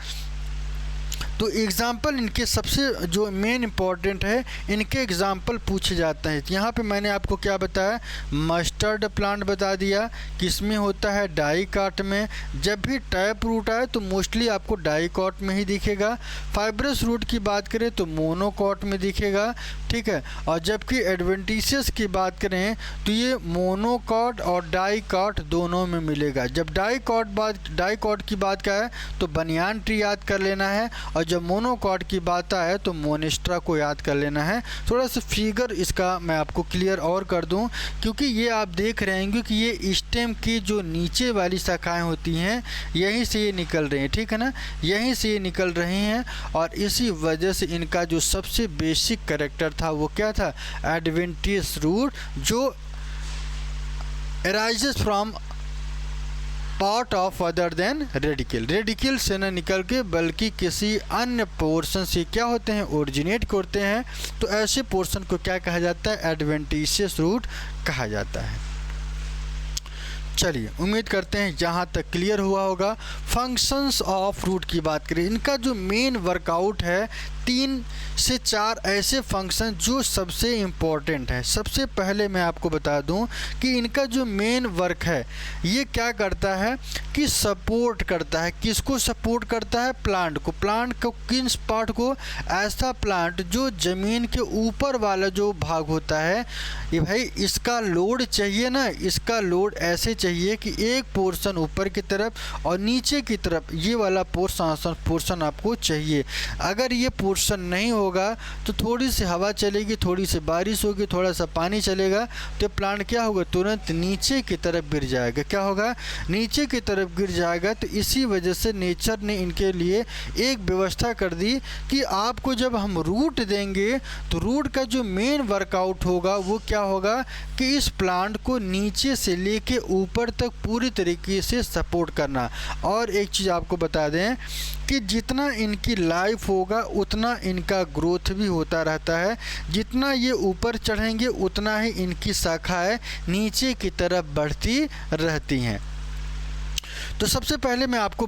तो एग्ज़ाम्पल इनके सबसे जो मेन इम्पॉर्टेंट है, इनके एग्ज़ाम्पल पूछे जाते हैं। यहाँ पे मैंने आपको क्या बताया, मस्टर्ड प्लांट बता दिया, किसमें होता है, डाइकाट में। जब भी टैप रूट आए तो मोस्टली आपको डाइकाट में ही दिखेगा। फाइब्रस रूट की बात करें तो मोनोकाट में दिखेगा, ठीक है। और जबकि एडवेंटिशियस की बात करें तो ये मोनोकाट और डाइकाट दोनों में मिलेगा। जब डाइकाट की बात का है तो बनियान ट्री याद कर लेना है, और जब मोनोकाट की बात आए तो मोनेस्ट्रा को याद कर लेना है। थोड़ा सा फिगर इसका मैं आपको क्लियर और कर दूं, क्योंकि ये आप देख रहे हैं कि ये स्टेम की जो नीचे वाली शाखाएं होती हैं यहीं से ये निकल रही हैं, ठीक है ना, यहीं से ये निकल रही हैं। और इसी वजह से इनका जो सबसे बेसिक कैरेक्टर था वो क्या था, एडवेंटिशियस रूट, जो arises from part of other than radical, radical से न निकल के बल्कि किसी अन्य पोर्शन से क्या होते हैं, ओरिजिनेट करते हैं। तो ऐसे पोर्शन को क्या कहा जाता है, एडवेंटिशियस रूट कहा जाता है। चलिए, उम्मीद करते हैं यहाँ तक क्लियर हुआ होगा। फंक्शंस ऑफ रूट की बात करें, इनका जो मेन वर्कआउट है, 3 से 4 ऐसे फंक्शन जो सबसे इम्पॉर्टेंट है। सबसे पहले मैं आपको बता दूं कि इनका जो मेन वर्क है, ये क्या करता है कि सपोर्ट करता है। किसको सपोर्ट करता है, प्लांट को। प्लांट को किस पार्ट को, ऐसा प्लांट जो ज़मीन के ऊपर वाला जो भाग होता है, ये भाई इसका लोड चाहिए ना, इसका लोड ऐसे चाहिए कि एक पोर्शन ऊपर की तरफ और नीचे की तरफ ये वाला पोर्शन आपको चाहिए। अगर ये पोर्शन नहीं होगा तो थोड़ी सी हवा चलेगी, थोड़ी सी बारिश होगी, थोड़ा सा पानी चलेगा तो प्लांट क्या होगा, तुरंत नीचे की तरफ गिर जाएगा। क्या होगा, नीचे की तरफ गिर जाएगा। तो इसी वजह से नेचर ने इनके लिए एक व्यवस्था कर दी कि आपको जब हम रूट देंगे तो रूट का जो मेन वर्कआउट होगा वो क्या होगा कि इस प्लांट को नीचे से लेके ऊपर तक पूरी तरीके से सपोर्ट करना। और एक चीज़ आपको बता दें कि जितना इनकी लाइफ होगा उतना इनका ग्रोथ भी होता रहता है। जितना ये ऊपर चढ़ेंगे उतना ही इनकी शाखाएं नीचे की तरफ बढ़ती रहती हैं। तो सबसे पहले मैं आपको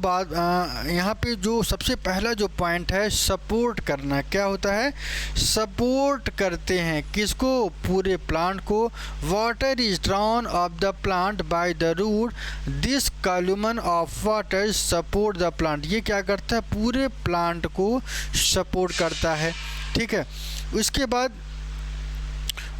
यहाँ पे जो सबसे पहला जो पॉइंट है, सपोर्ट करना। क्या होता है, सपोर्ट करते हैं किसको, पूरे प्लांट को। Water is drawn of the plant by the root, this column of water support the plant. ये क्या करता है, पूरे प्लांट को सपोर्ट करता है, ठीक है। उसके बाद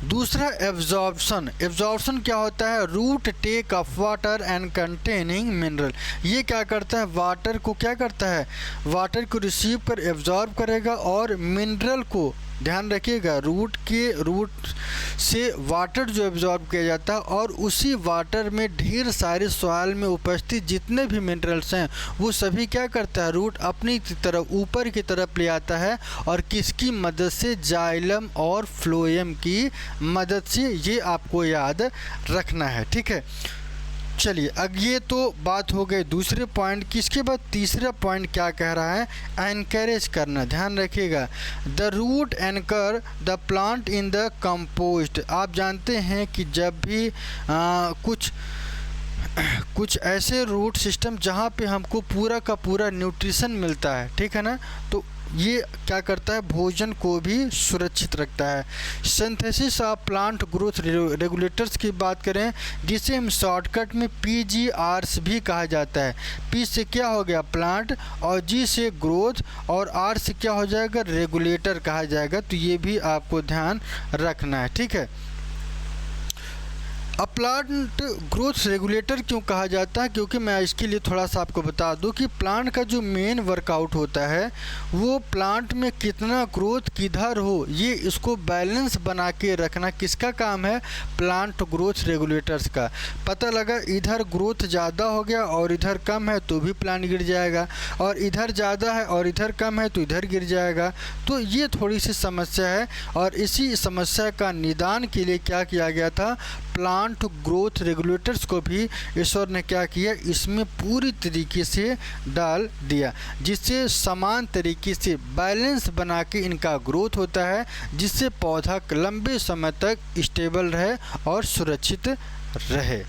दूसरा एब्जॉर्प्शन। एब्जॉर्प्शन क्या होता है, root take of water and containing mineral. ये क्या करता है, वाटर को क्या करता है, वाटर को रिसीव कर एब्जॉर्ब करेगा और मिनरल को ध्यान रखिएगा, रूट से वाटर जो एब्जॉर्ब किया जाता है और उसी वाटर में ढेर सारे सॉइल में उपस्थित जितने भी मिनरल्स हैं वो सभी क्या करता है, रूट अपनी तरफ ऊपर की तरफ ले आता है। और किसकी मदद से, जाइलम और फ्लोएम की मदद से। ये आपको याद रखना है, ठीक है। चलिए, अब ये तो बात हो गई दूसरे पॉइंट की। इसके बाद तीसरा पॉइंट क्या कह रहा है, एनकरेज करना। ध्यान रखिएगा, the root anchor the plant in the compost. आप जानते हैं कि जब भी कुछ ऐसे रूट सिस्टम जहाँ पे हमको पूरा का पूरा न्यूट्रिशन मिलता है, ठीक है ना, तो ये क्या करता है, भोजन को भी सुरक्षित रखता है। Synthesis of plant growth regulators की बात करें, जिसे हम शॉर्टकट में PGRs भी कहा जाता है। P से क्या हो गया, प्लांट, और G से ग्रोथ, और R से क्या हो जाएगा, रेगुलेटर कहा जाएगा। तो ये भी आपको ध्यान रखना है, ठीक है। अब प्लांट ग्रोथ रेगुलेटर क्यों कहा जाता है, क्योंकि मैं इसके लिए थोड़ा सा आपको बता दूं कि प्लांट का जो मेन वर्कआउट होता है वो प्लांट में कितना ग्रोथ किधर हो, ये इसको बैलेंस बना के रखना किसका काम है, प्लांट ग्रोथ रेगुलेटर्स का। पता लगा इधर ग्रोथ ज़्यादा हो गया और इधर कम है तो भी प्लांट गिर जाएगा, और इधर ज़्यादा है और इधर कम है तो इधर गिर जाएगा। तो ये थोड़ी सी समस्या है, और इसी समस्या का निदान के लिए क्या किया गया था, प्लांट ग्रोथ रेगुलेटर्स को भी ईश्वर ने क्या किया, इसमें पूरी तरीके से डाल दिया, जिससे समान तरीके से बैलेंस बना के इनका ग्रोथ होता है, जिससे पौधा लंबे समय तक स्टेबल रहे और सुरक्षित रहे।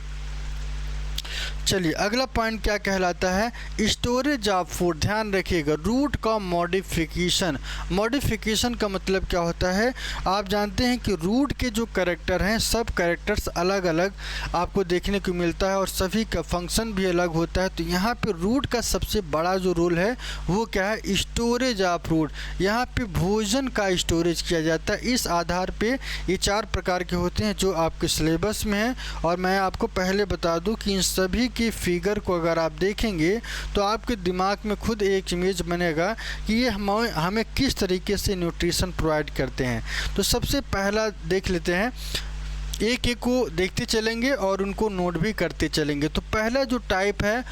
चलिए, अगला पॉइंट क्या कहलाता है, स्टोरेज ऑफ फूड। ध्यान रखिएगा, रूट का मॉडिफिकेशन। मॉडिफिकेशन का मतलब क्या होता है, आप जानते हैं कि रूट के जो कैरेक्टर हैं, सब कैरेक्टर्स अलग अलग आपको देखने को मिलता है और सभी का फंक्शन भी अलग होता है। तो यहाँ पे रूट का सबसे बड़ा जो रोल है वो क्या है, स्टोरेज ऑफ फूड। यहाँ पे भोजन का स्टोरेज किया जाता है। इस आधार पे ये 4 प्रकार के होते हैं जो आपके सिलेबस में हैं, और मैं आपको पहले बता दूं कि इन सभी की फिगर को अगर आप देखेंगे तो आपके दिमाग में खुद एक इमेज बनेगा कि ये हमें किस तरीके से न्यूट्रिशन प्रोवाइड करते हैं। तो सबसे पहला देख लेते हैं, एक एक को देखते चलेंगे और उनको नोट भी करते चलेंगे। तो पहला जो टाइप है,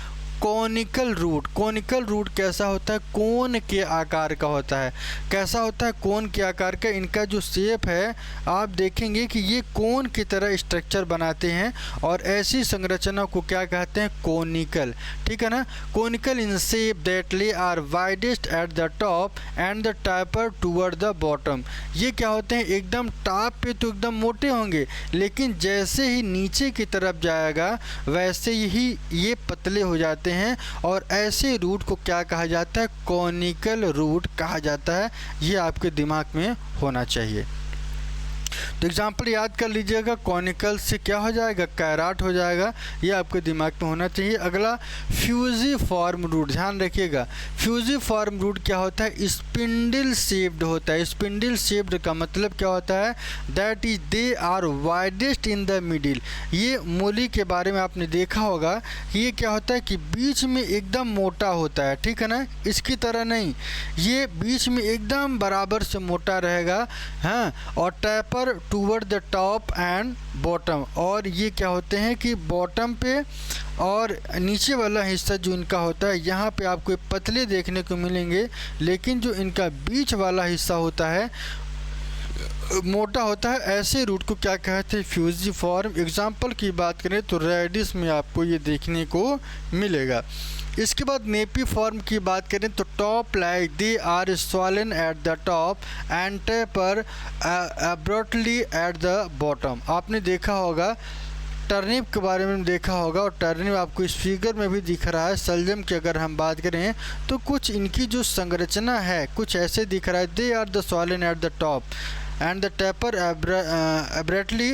कॉनिकल रूट। कॉनिकल रूट कैसा होता है, कोन के आकार का होता है। कैसा होता है, कोन के आकार का। इनका जो शेप है आप देखेंगे कि ये कोन की तरह स्ट्रक्चर बनाते हैं, और ऐसी संरचना को क्या कहते हैं, कोनिकल, ठीक है ना। Conical in shape that they are widest at the top and the taper toward the bottom. ये क्या होते हैं, एकदम टॉप पे तो एकदम मोटे होंगे, लेकिन जैसे ही नीचे की तरफ जाएगा वैसे ही ये पतले हो जाते हैं, और ऐसे रूट को क्या कहा जाता है, कॉनिकल रूट कहा जाता है। ये आपके दिमाग में होना चाहिए। तो एग्जाम्पल याद कर लीजिएगा, कॉनिकल से क्या हो जाएगा, कैराट हो जाएगा। ये आपके दिमाग में होना चाहिए। अगला फ्यूजिफॉर्म रूट। ध्यान रखिएगा, फ्यूजिफॉर्म रूट क्या होता है, स्पिंडल शेप्ड होता है। स्पिंडल शेप्ड का मतलब क्या होता है, that is they are widest in the middle. ये मूली के बारे में आपने देखा होगा कि ये क्या होता है कि बीच में एकदम मोटा होता है, ठीक है ना। इसकी तरह नहीं, ये बीच में एकदम बराबर से मोटा रहेगा, हाँ, और tapper toward the top and bottom. और ये क्या होते हैं कि बॉटम पे और नीचे वाला हिस्सा जो इनका होता है, यहाँ पे आपको पतले देखने को मिलेंगे, लेकिन जो इनका बीच वाला हिस्सा होता है मोटा होता है। ऐसे रूट को क्या कहते हैं, फ्यूजिफॉर्म। एग्जाम्पल की बात करें तो रेडिस में आपको ये देखने को मिलेगा। इसके बाद नेपी फॉर्म की बात करें तो top like they are swollen at the top and taper abruptly at the bottom. आपने देखा होगा, टर्निप के बारे में देखा होगा, और टर्निप आपको इस फिगर में भी दिख रहा है। सलजम की अगर हम बात करें तो कुछ इनकी जो संरचना है कुछ ऐसे दिख रहा है, they are the swollen at the top and the taper abruptly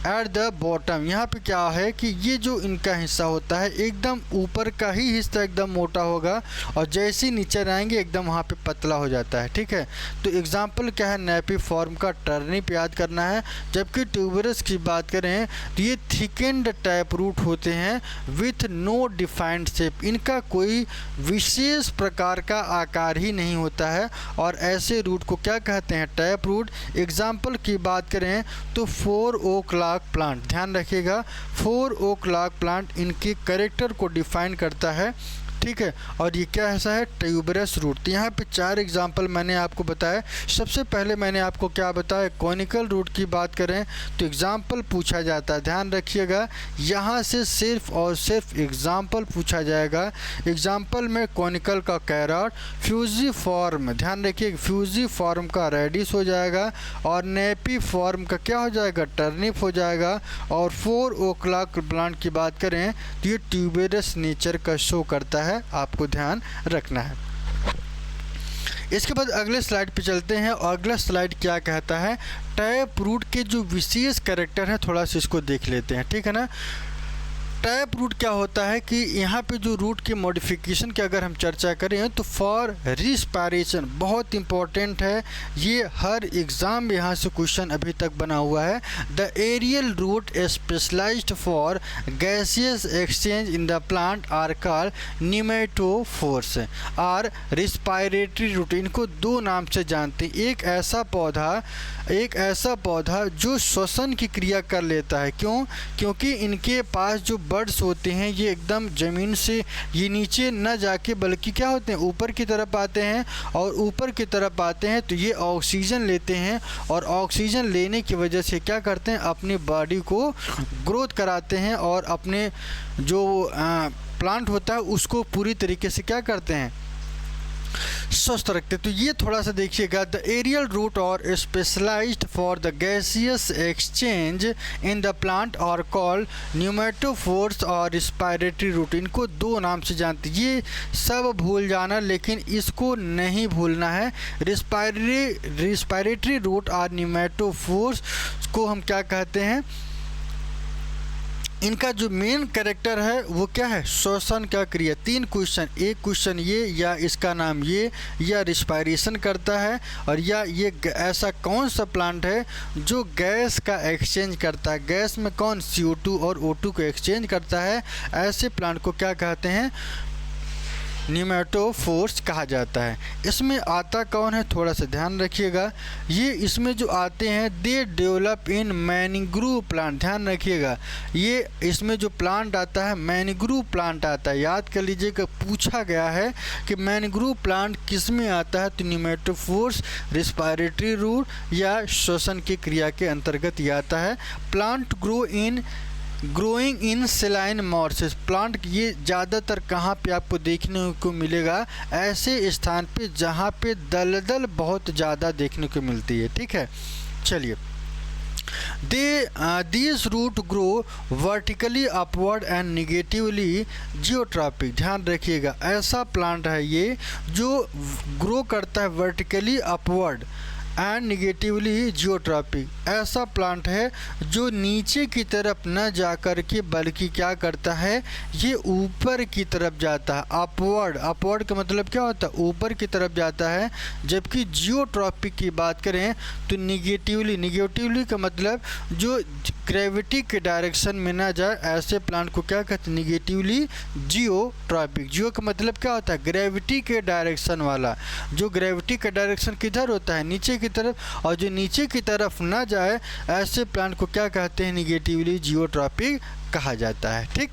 at the bottom. यहाँ पे क्या है कि ये जो इनका हिस्सा होता है एकदम ऊपर का ही हिस्सा एकदम मोटा होगा और जैसे ही नीचे आएंगे एकदम वहाँ पे पतला हो जाता है, ठीक है। तो एग्जाम्पल क्या है, नेपी फॉर्म का टर्निप याद करना है। जबकि ट्यूबरस की बात करें तो ये थिकेंड टैप रूट होते हैं विथ नो डिफाइंड शेप। इनका कोई विशेष प्रकार का आकार ही नहीं होता है और ऐसे रूट को क्या कहते हैं, टैप रूट। एग्जाम्पल की बात करें तो 4 ओक लॉग प्लांट, ध्यान रखिएगा 4 ओक लॉग प्लांट इनके कैरेक्टर को डिफाइन करता है, ठीक है। और ये क्या ऐसा है, ट्यूबरस रूट। तो यहाँ पे 4 एग्जाम्पल मैंने आपको बताया। सबसे पहले मैंने आपको क्या बताया, कॉनिकल रूट की बात करें तो एग्जाम्पल पूछा जाता है, ध्यान रखिएगा यहाँ से सिर्फ और सिर्फ एग्जाम्पल पूछा जाएगा। एग्जाम्पल में कॉनिकल का कैरट, फ्यूजीफॉर्म, ध्यान रखिए फ्यूजीफॉर्म का रेडिस हो जाएगा और नेपी फॉर्म का क्या हो जाएगा, टर्निप हो जाएगा। और 4 ओक लॉग प्लांट की बात करें तो ये ट्यूबरस नेचर का शो करता है, आपको ध्यान रखना है। इसके बाद अगले स्लाइड पे चलते हैं और अगला स्लाइड क्या कहता है, टैप रूट के जो विशेष कैरेक्टर हैं थोड़ा सा इसको देख लेते हैं, ठीक है ना। टैप रूट क्या होता है कि यहाँ पे जो रूट की मॉडिफिकेशन की अगर हम चर्चा करें तो फॉर रिस्पायरेशन बहुत इंपॉर्टेंट है, ये हर एग्ज़ाम में यहाँ से क्वेश्चन अभी तक बना हुआ है। The aerial root specialised for gaseous exchange in the plant are called pneumatophores और रिस्पायरेटरी रूट। इनको 2 नाम से जानते हैं। एक ऐसा पौधा जो श्वसन की क्रिया कर लेता है। क्यों? क्योंकि इनके पास जो बर्ड्स होते हैं ये एकदम ज़मीन से ये नीचे न जाके बल्कि क्या होते हैं, ऊपर की तरफ आते हैं और ऊपर की तरफ आते हैं तो ये ऑक्सीजन लेते हैं और ऑक्सीजन लेने की वजह से क्या करते हैं, अपनी बॉडी को ग्रोथ कराते हैं और अपने जो प्लांट होता है उसको पूरी तरीके से क्या करते हैं, स्वस्थ रखते। तो ये थोड़ा सा देखिएगा, द एरियल रूट और specialised for the gaseous exchange in the plant और कॉल्ड न्यूमेटोफोर्स और रिस्पायरेटरी रूट। इनको 2 नाम से जानते हैं, ये सब भूल जाना लेकिन इसको नहीं भूलना है। रिस्पायरेटरी रूट और न्यूमेटोफोर्स को हम क्या कहते हैं, इनका जो मेन कैरेक्टर है वो क्या है, श्वसन का क्रिया। 3 क्वेश्चन, एक क्वेश्चन ये या इसका नाम ये या रिस्पायरेशन करता है और या ये ऐसा कौन सा प्लांट है जो गैस का एक्सचेंज करता है, गैस में कौन CO2 और O2 को एक्सचेंज करता है, ऐसे प्लांट को क्या कहते हैं, निमेटोफोर्स कहा जाता है। इसमें आता कौन है, थोड़ा सा ध्यान रखिएगा। ये इसमें जो आते हैं दे डेवलप इन मैनिग्रूव प्लांट, ध्यान रखिएगा। ये इसमें जो प्लांट आता है मैनिग्रूव प्लांट आता है। याद कर लीजिएगा, पूछा गया है कि मैनिग्रूव प्लांट किस में आता है, तो निमेटोफोर्स, रिस्पायरेटरी रूट या श्वसन की क्रिया के अंतर्गत ये आता है। Plant growing in saline marshes. Plant ये ज़्यादातर कहाँ पे आपको देखने को मिलेगा, ऐसे स्थान पे जहाँ पे दलदल बहुत ज़्यादा देखने को मिलती है, ठीक है। चलिए, these root grow vertically upward and negatively geotropic। ध्यान रखिएगा, ऐसा प्लांट है ये जो ग्रो करता है vertically upward and negatively geotropic. ऐसा प्लांट है जो नीचे की तरफ न जा कर के बल्कि क्या करता है, ये ऊपर की तरफ जाता है। अपवर्ड का मतलब क्या होता है, ऊपर की तरफ जाता है। जबकि जियोट्रॉपिक की बात करें तो निगेटिवली का मतलब जो ग्रेविटी के डायरेक्शन में ना जाए, ऐसे प्लांट को क्या कहते हैं, निगेटिवली जियोट्रॉपिक। जियो का मतलब क्या होता है, ग्रेविटी के डायरेक्शन वाला। जो ग्रेविटी का डायरेक्शन किधर होता है, नीचे की तरफ, और जो नीचे की तरफ ना जाए ऐसे प्लांट को क्या कहते हैं, निगेटिवली जियोट्रॉपिक कहा जाता है, ठीक।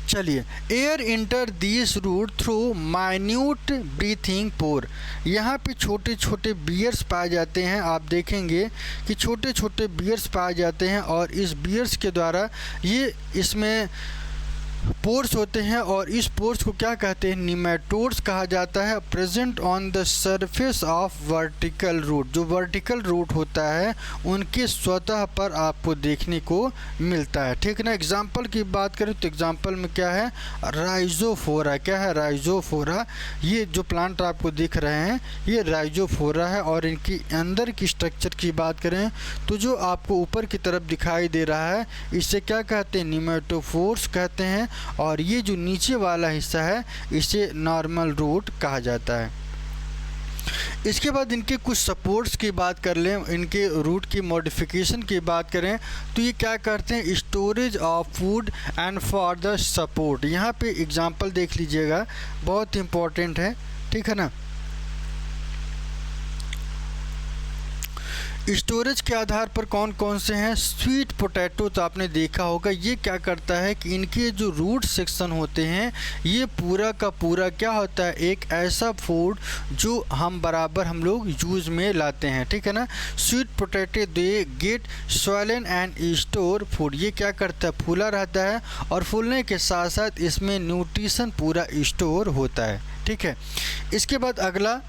चलिए, air enter this root through minute breathing pore. यहाँ पे छोटे छोटे बियर्स पाए जाते हैं। आप देखेंगे कि छोटे छोटे बियर्स पाए जाते हैं और इस बियर्स के द्वारा ये इसमें पोर्स होते हैं और इस पोर्स को क्या कहते हैं, निमेटोड्स कहा जाता है। Present on the surface of vertical root, जो वर्टिकल रूट होता है उनके सतह पर आपको देखने को मिलता है, ठीक है ना। एग्जाम्पल की बात करें तो एग्जाम्पल में क्या है, राइजोफोरा। क्या है, राइजोफोरा। ये जो प्लांट आपको दिख रहे हैं ये राइजोफोरा है। और इनकी अंदर की स्ट्रक्चर की बात करें तो जो आपको ऊपर की तरफ दिखाई दे रहा है इसे क्या कहते हैं, निमेटोफोर्स कहते हैं। और ये जो नीचे वाला हिस्सा है इसे नॉर्मल रूट कहा जाता है। इसके बाद इनके कुछ सपोर्ट्स की बात कर लें, इनके रूट की मॉडिफिकेशन की बात करें तो ये क्या करते हैं, storage of food and for the support. यहाँ पे एग्जांपल देख लीजिएगा, बहुत इंपॉर्टेंट है, ठीक है ना। स्टोरेज के आधार पर कौन कौन से हैं, स्वीट पोटैटो तो आपने देखा होगा। ये क्या करता है कि इनके जो रूट सेक्शन होते हैं ये पूरा का पूरा क्या होता है, एक ऐसा फूड जो हम लोग यूज में लाते हैं, ठीक है ना। Sweet potato they get swollen and store food. ये क्या करता है, फूला रहता है और फूलने के साथ साथ इसमें न्यूट्रिशन पूरा स्टोर होता है, ठीक है। इसके बाद अगला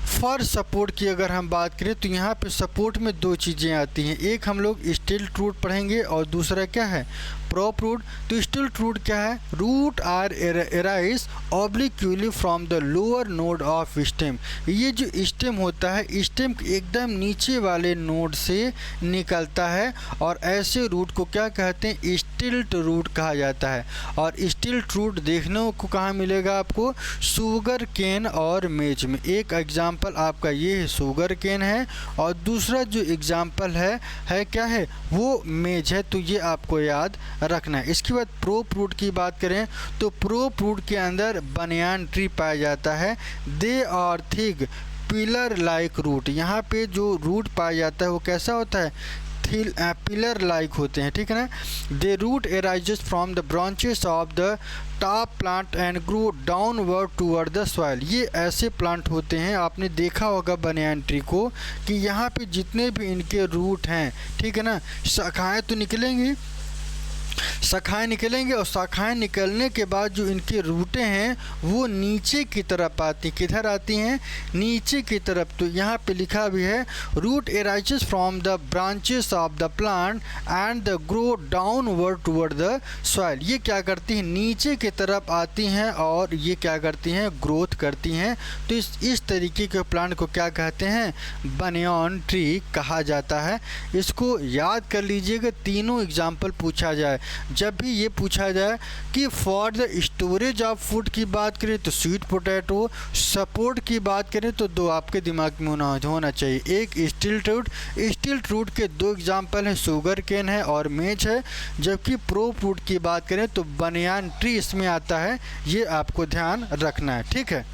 फॉर सपोर्ट की अगर हम बात करें तो यहाँ पे सपोर्ट में दो चीज़ें आती हैं, एक हम लोग स्टिल्ट रूट पढ़ेंगे और दूसरा क्या है, प्रॉप रूट। तो स्टिल्ट रूट क्या है, root are arise obliquely from the lower node of stem. ये जो स्टेम होता है स्टेम के एकदम नीचे वाले नोड से निकलता है और ऐसे रूट को क्या कहते हैं, स्टिल्ट रूट कहा जाता है। और स्टिल्ट रूट देखने को कहाँ मिलेगा आपको, शुगर केन और मेज में। एक एग्जाम्पल आपका ये है शुगर केन है और दूसरा जो एग्जाम्पल है क्या है, वो मेज है। तो ये आपको याद रखना है। इसके बाद प्रोप रूट की बात करें तो प्रोप रूट के अंदर बनियान ट्री पाया जाता है। दे और थिक पिलर लाइक रूट। यहाँ पे जो रूट पाया जाता है वो कैसा होता है, पिलर लाइक होते हैं, ठीक है ना। They root arises from the branches of the top plant and grow downward toward the soil. ये ऐसे प्लांट होते हैं, आपने देखा होगा बनियान ट्री को कि यहाँ पे जितने भी इनके रूट हैं, ठीक है ना, शाखाएँ तो निकलेंगी, शाखाएँ निकलेंगे और शाखाएँ निकलने के बाद जो इनके रूटें हैं वो नीचे की तरफ आती, किधर आती हैं, नीचे की तरफ। तो यहाँ पे लिखा भी है root arises from the branches of the plant and the grow downward toward the soil. ये क्या करती हैं, नीचे की तरफ आती हैं और ये क्या करती हैं, ग्रोथ करती हैं। तो इस तरीके के प्लांट को क्या कहते हैं, बनियान ट्री कहा जाता है। इसको याद कर लीजिएगा, तीनों एग्जाम्पल पूछा जाए, जब भी ये पूछा जाए कि for the storage of food की बात करें तो स्वीट पोटैटो, सपोर्ट की बात करें तो दो आपके दिमाग में होना चाहिए, एक स्टिल्ट रूट। स्टिल्ट रूट के दो एग्जाम्पल हैं, शुगर केन है और मेज है। जबकि प्रोप रूट की बात करें तो बनियान ट्री इसमें आता है, ये आपको ध्यान रखना है, ठीक है।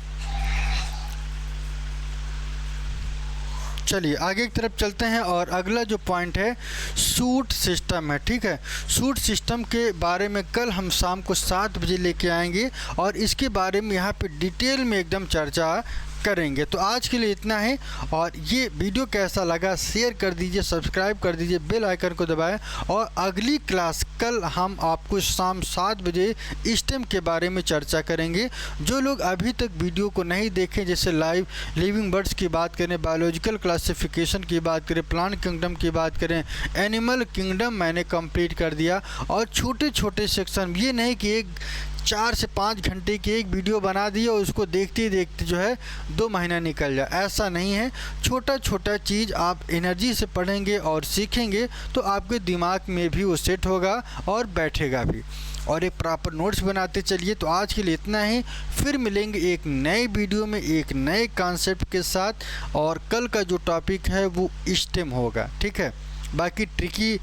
चलिए आगे की तरफ चलते हैं और अगला जो पॉइंट है सूट सिस्टम है, ठीक है। सूट सिस्टम के बारे में कल हम शाम को 7 बजे लेके आएंगे और इसके बारे में यहाँ पे डिटेल में एकदम चर्चा करेंगे। तो आज के लिए इतना है और ये वीडियो कैसा लगा शेयर कर दीजिए, सब्सक्राइब कर दीजिए, बेल आइकन को दबाएं। और अगली क्लास कल हम आपको शाम 7 बजे स्टेम के बारे में चर्चा करेंगे। जो लोग अभी तक वीडियो को नहीं देखें, जैसे लाइव लिविंग बर्ड्स की बात करें, बायोलॉजिकल क्लासिफिकेशन की बात करें, प्लांट किंगडम की बात करें, एनिमल किंगडम मैंने कंप्लीट कर दिया। और छोटे छोटे सेक्शन, ये नहीं कि एक 4 से 5 घंटे की एक वीडियो बना दी और उसको देखते देखते जो है 2 महीना निकल जाए, ऐसा नहीं है। छोटा छोटा चीज़ आप एनर्जी से पढ़ेंगे और सीखेंगे तो आपके दिमाग में भी वो सेट होगा और बैठेगा भी, और एक प्रॉपर नोट्स बनाते चलिए। तो आज के लिए इतना ही, फिर मिलेंगे एक नए वीडियो में एक नए कॉन्सेप्ट के साथ। और कल का जो टॉपिक है वो स्टेम होगा, ठीक है। बाकी ट्रिकी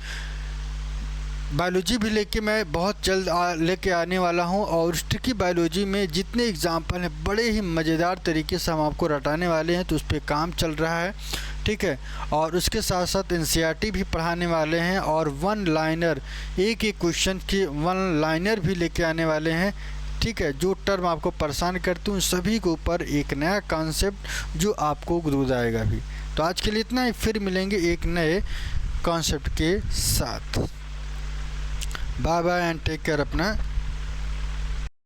बायोलॉजी भी लेके मैं बहुत जल्द लेके आने वाला हूं और उस ट्रिकी बायोलॉजी में जितने एग्जाम्पल हैं बड़े ही मज़ेदार तरीके से हम आपको रटाने वाले हैं। तो उस पर काम चल रहा है, ठीक है। और उसके साथ साथ एनसीईआरटी भी पढ़ाने वाले हैं और 1 लाइनर, एक एक क्वेश्चन की 1 लाइनर भी लेके आने वाले हैं, ठीक है। जो टर्म आपको परेशान करते हैं सभी के ऊपर एक नया कॉन्सेप्ट जो आपको दूध आएगा भी। तो आज के लिए इतना ही, फिर मिलेंगे एक नए कॉन्सेप्ट के साथ। Bye bye and take care अपना।